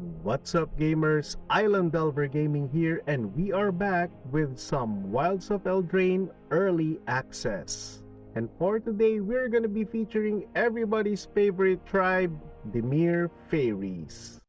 What's up gamers, Island Delver Gaming here, and we are back with some Wilds of Eldraine Early Access. And for today, we're gonna be featuring everybody's favorite tribe, Dimir Faeries.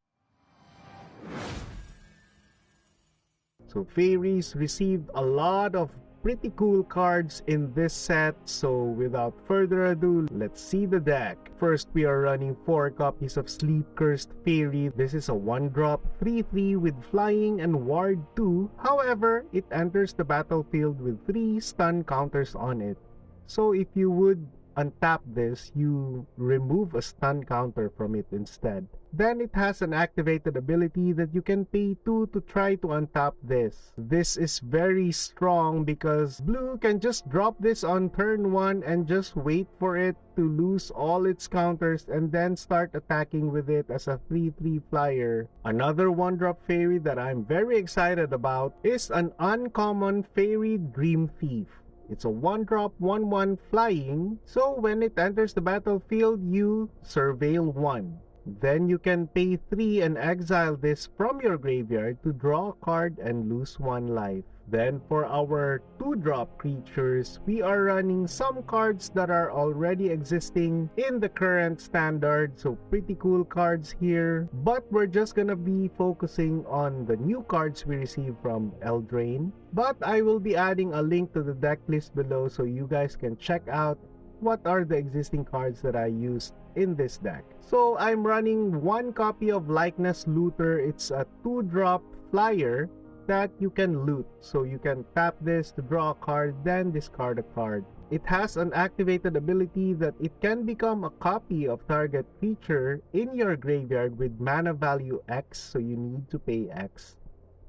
So Faeries received a lot of pretty cool cards in this set, so without further ado, let's see the deck. First, we are running 4 copies of Sleep-Cursed Faerie. This is a 1-drop 3/3 with flying and ward 2. However, it enters the battlefield with 3 stun counters on it. So if you would untap this, you remove a stun counter from it instead. Then it has an activated ability that you can pay 2 to try to untap this. This is very strong because blue can just drop this on turn 1 and just wait for it to lose all its counters and then start attacking with it as a 3/3 flyer. Another 1-drop fairy that I'm very excited about is an uncommon Faerie Dreamthief. It's a 1-drop 1/1 flying, so when it enters the battlefield, you surveil 1. Then you can pay 3 and exile this from your graveyard to draw a card and lose 1 life. Then for our 2-drop creatures, we are running some cards that are already existing in the current standard, so pretty cool cards here. But we're just gonna be focusing on the new cards we received from Eldraine. But I will be adding a link to the deck list below so you guys can check out what are the existing cards that I used in this deck. So I'm running 1 copy of Likeness Looter. It's a 2-drop flyer that you can loot. So you can tap this to draw a card, then discard a card. It has an activated ability that it can become a copy of target creature in your graveyard with mana value X, so you need to pay X.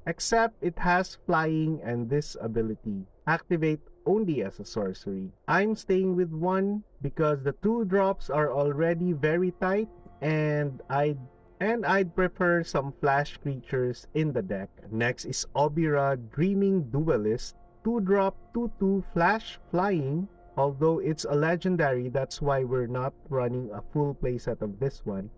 Except it has flying and this ability. Activate only as a sorcery. I'm staying with 1 because the 2 drops are already very tight and I'd prefer some flash creatures in the deck. Next is Obyra Dreaming Duelist. 2-drop 2/2 flash flying. Although it's a legendary, that's why we're not running a full playset of this one.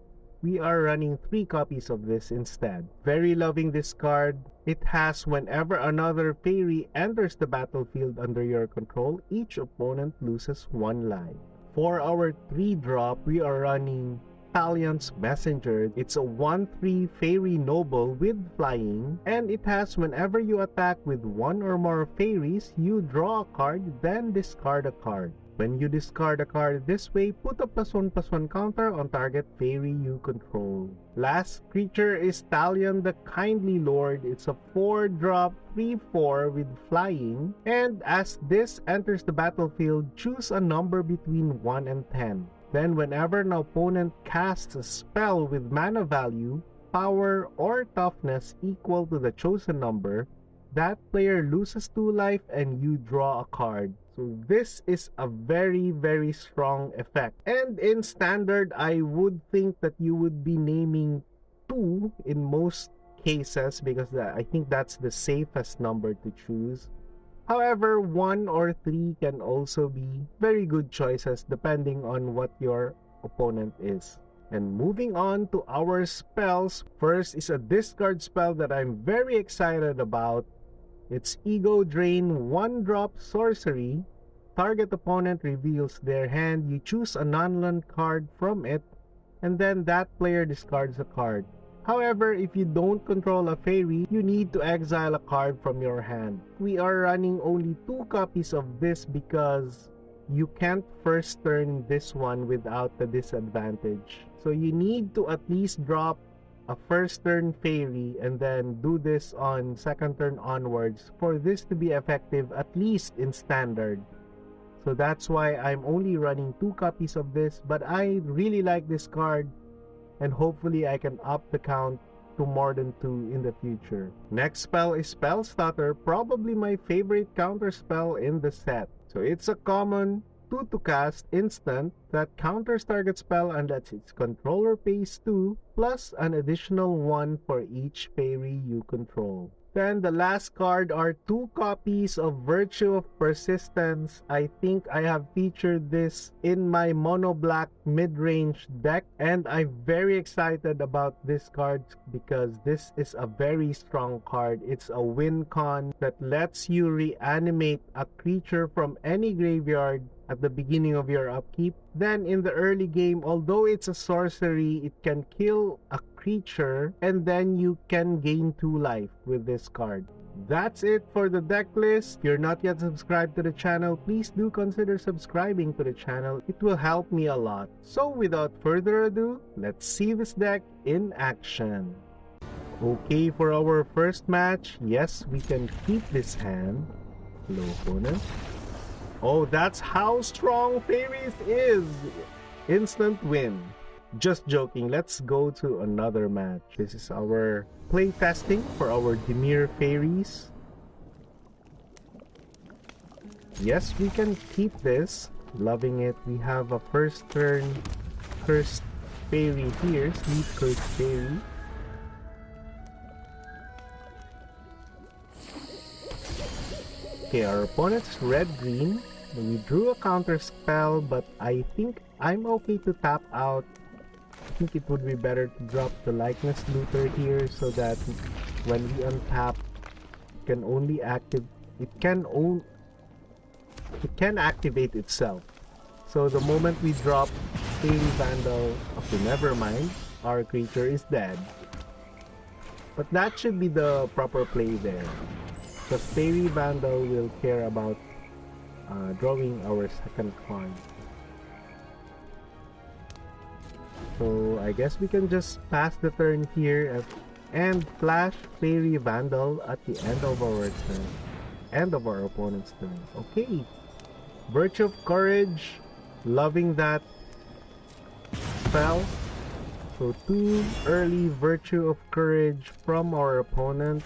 We are running 3 copies of this instead. Very loving this card. It has whenever another fairy enters the battlefield under your control, each opponent loses 1 life. For our 3-drop, we are running Talion's Messenger. It's a 1/3 Faerie Noble with flying, and it has whenever you attack with 1 or more fairies, you draw a card, then discard a card. When you discard a card this way, put a +1/+1 counter on target fairy you control. Last creature is Talion the Kindly Lord. It's a 4-drop 3/4 with flying, and as this enters the battlefield, choose a number between 1 and 10. Then whenever an opponent casts a spell with mana value, power, or toughness equal to the chosen number, that player loses 2 life and you draw a card. So this is a very, very strong effect. And in standard, I would think that you would be naming 2 in most cases because I think that's the safest number to choose. However, 1 or 3 can also be very good choices depending on what your opponent is. And moving on to our spells, first is a discard spell that I'm very excited about. It's Ego Drain 1-drop sorcery. Target opponent reveals their hand. You choose a non-land card from it, and then that player discards a card. However, if you don't control a fairy, you need to exile a card from your hand. We are running only 2 copies of this because you can't first turn this one without the disadvantage. So you need to at least drop a first turn fairy and then do this on second turn onwards for this to be effective, at least in standard. So that's why I'm only running 2 copies of this, but I really like this card and hopefully I can up the count to more than 2 in the future. Next spell is Spell Stutter, probably my favorite counter spell in the set. So it's a common 2 to cast instant. that counters target spell unless its controller pays 2, plus an additional 1 for each fairy you control. Then the last card are 2 copies of Virtue of Persistence. I think I have featured this in my mono black mid-range deck, and I'm very excited about this card because this is a very strong card. It's a win con that lets you reanimate a creature from any graveyard at the beginning of your upkeep. Then in the early game, although it's a sorcery, it can kill a creature and then you can gain 2 life with this card. That's it for the deck list. If you're not yet subscribed to the channel, please do consider subscribing to the channel. It will help me a lot. So without further ado, let's see this deck in action. Okay, for our first match, yes, we can keep this hand. Hello, opponent. Oh, that's how strong Faeries is! Instant win. Just joking, let's go to another match. This is our play testing for our Dimir Faeries. Yes, we can keep this. Loving it. We have a first turn Cursed Faerie here. Sleep-Cursed Faerie. Okay, our opponent's red-green. We drew a counter spell, but I think I'm okay to tap out. I think it would be better to drop the Likeness Looter here so that when we untap, it can only it can activate itself. So the moment we drop Faerie Vandal, okay, never mind, our creature is dead. But that should be the proper play there. The Faerie Vandal will care about drawing our second card. So I guess we can just pass the turn here and flash Faerie Vandal at the end of our turn. End of our opponent's turn. Okay. Virtue of Courage. Loving that spell. So 2 early Virtue of Courage from our opponent.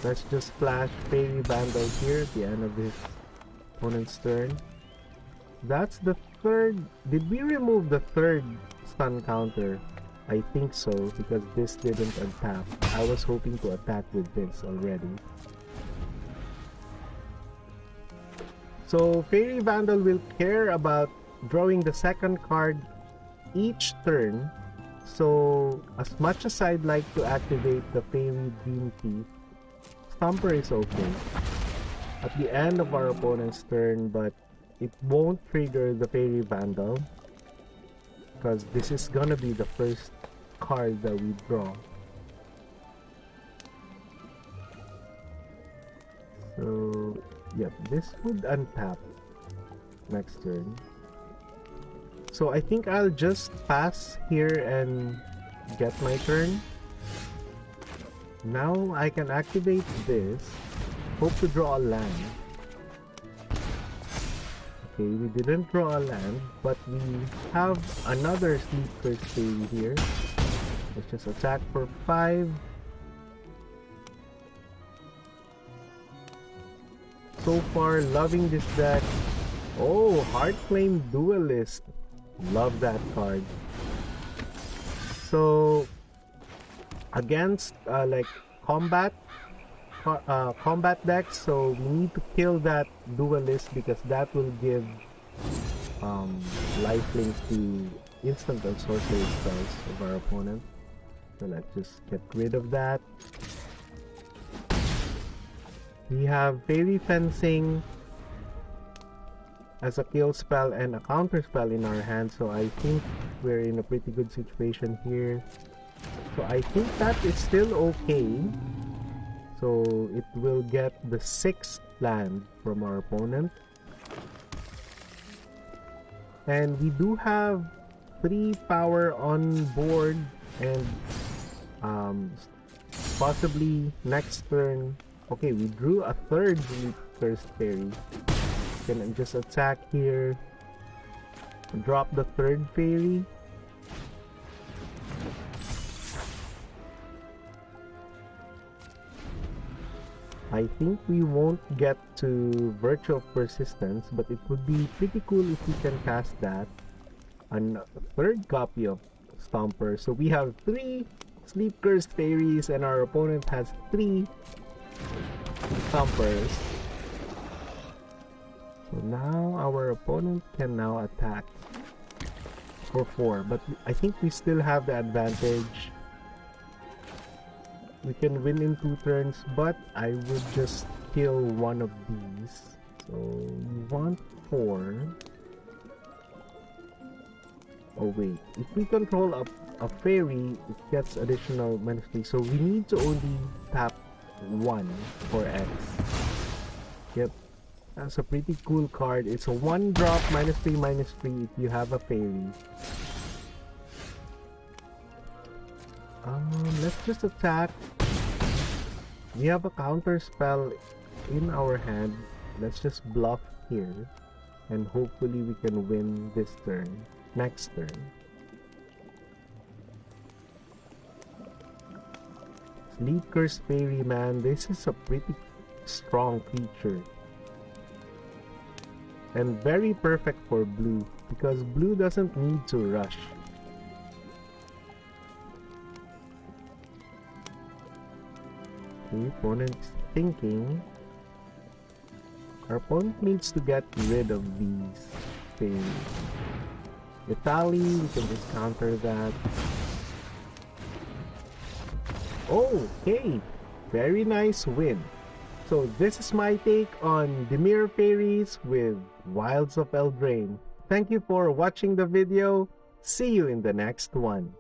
Let's just flash Faerie Vandal here at the end of his opponent's turn. That's the third. Did we remove the third stun counter? I think so, because this didn't untap. I was hoping to attack with this already. So Faerie Vandal will care about drawing the second card each turn. So as much as I'd like to activate the Faerie Dreamthief, Stomper is okay at the end of our opponent's turn, but it won't trigger the Faerie Vandal because this is gonna be the first card that we draw. So yep, this would untap next turn. So I think I'll just pass here and get my turn. Now I can activate this. Hope to draw a land. Okay, we didn't draw a land, but we have another Sleep-Cursed Faerie here. Let's just attack for 5. So far, loving this deck. Oh, Heartflame Duelist. Love that card. So against like combat decks, so we need to kill that Duelist because that will give lifelink to instant and sorcery spells of our opponent. So let's just get rid of that. We have Faerie Fencing as a kill spell and a counter spell in our hand, so I think we're in a pretty good situation here. So I think that is still okay. So it will get the 6th land from our opponent. And we do have 3 power on board, and possibly next turn. Okay, we drew a 3rd Sleep-Cursed Faerie. Can just attack here. Drop the 3rd Faerie. I think we won't get to Virtue of Persistence, but it would be pretty cool if we can cast that. a third copy of Stomper. So we have 3 Sleep-Cursed Faeries and our opponent has 3 Stompers. So now our opponent can now attack for 4, but I think we still have the advantage. We can win in 2 turns, but I would just kill one of these. So you want 4. Oh wait, if we control a fairy, it gets additional -3. So we need to only tap 1 for X. Yep, that's a pretty cool card. It's a 1-drop -3/-3 if you have a fairy. Let's just attack. We have a counter spell in our hand. Let's just bluff here, and hopefully we can win this turn. Next turn. Sleep-Cursed Faerie, man, this is a pretty strong creature. And very perfect for blue, because blue doesn't need to rush. The opponent's thinking. Our opponent needs to get rid of these things. Italy, we can just counter that. Okay, very nice win. So this is my take on Dimir Faeries with Wilds of Eldraine. Thank you for watching the video. See you in the next one.